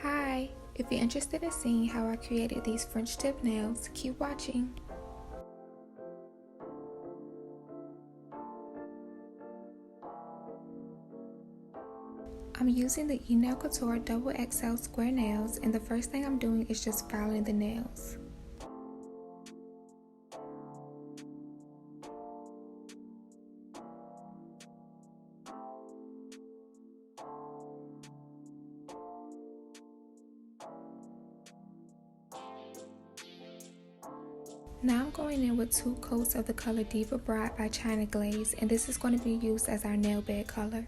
Hi! If you're interested in seeing how I created these French tip nails, keep watching. I'm using the Enailcouture XXL square nails, and the first thing I'm doing is just filing the nails. Now I'm going in with 2 coats of the color Diva Bright by China Glaze, and this is going to be used as our nail bed color.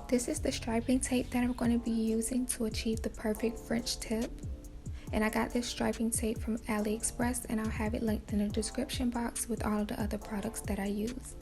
This is the striping tape that I'm going to be using to achieve the perfect French tip. And I got this striping tape from AliExpress, and I'll have it linked in the description box with all of the other products that I use.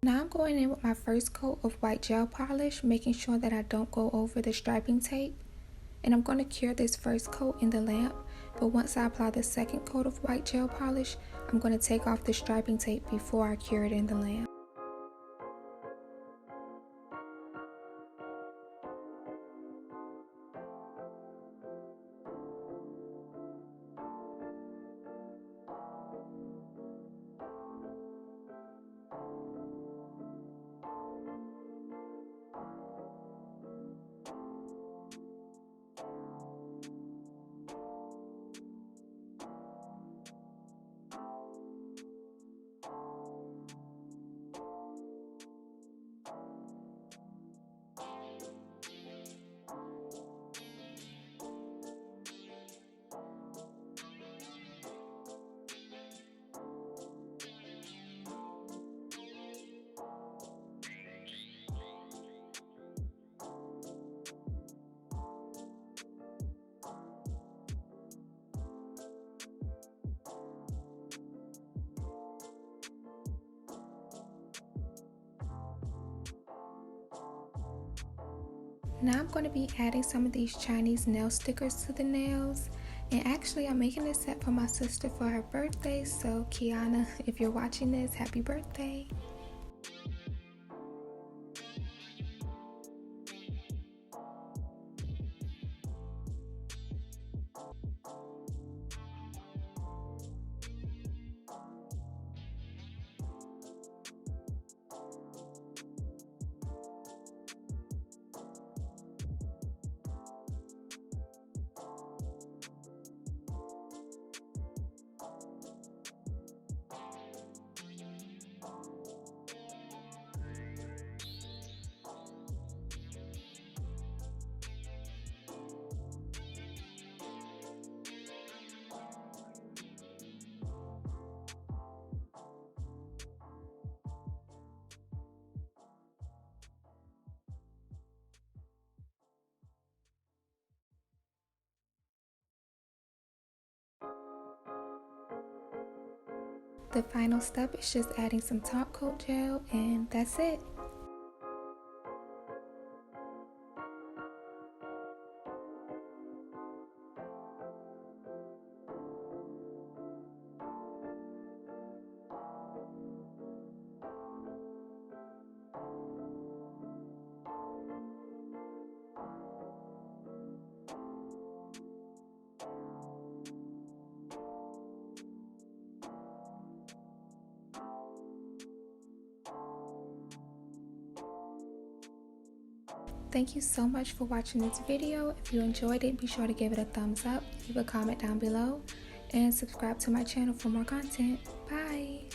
Now I'm going in with my first coat of white gel polish, making sure that I don't go over the striping tape. And I'm going to cure this first coat in the lamp, but once I apply the second coat of white gel polish, I'm going to take off the striping tape before I cure it in the lamp. Now I'm going to be adding some of these Chinese nail stickers to the nails. And actually I'm making this set for my sister for her birthday, so Kiana, if you're watching this, happy birthday! The final step is just adding some top coat gel, and that's it. Thank you so much for watching this video. If you enjoyed it, be sure to give it a thumbs up, leave a comment down below, and subscribe to my channel for more content. Bye!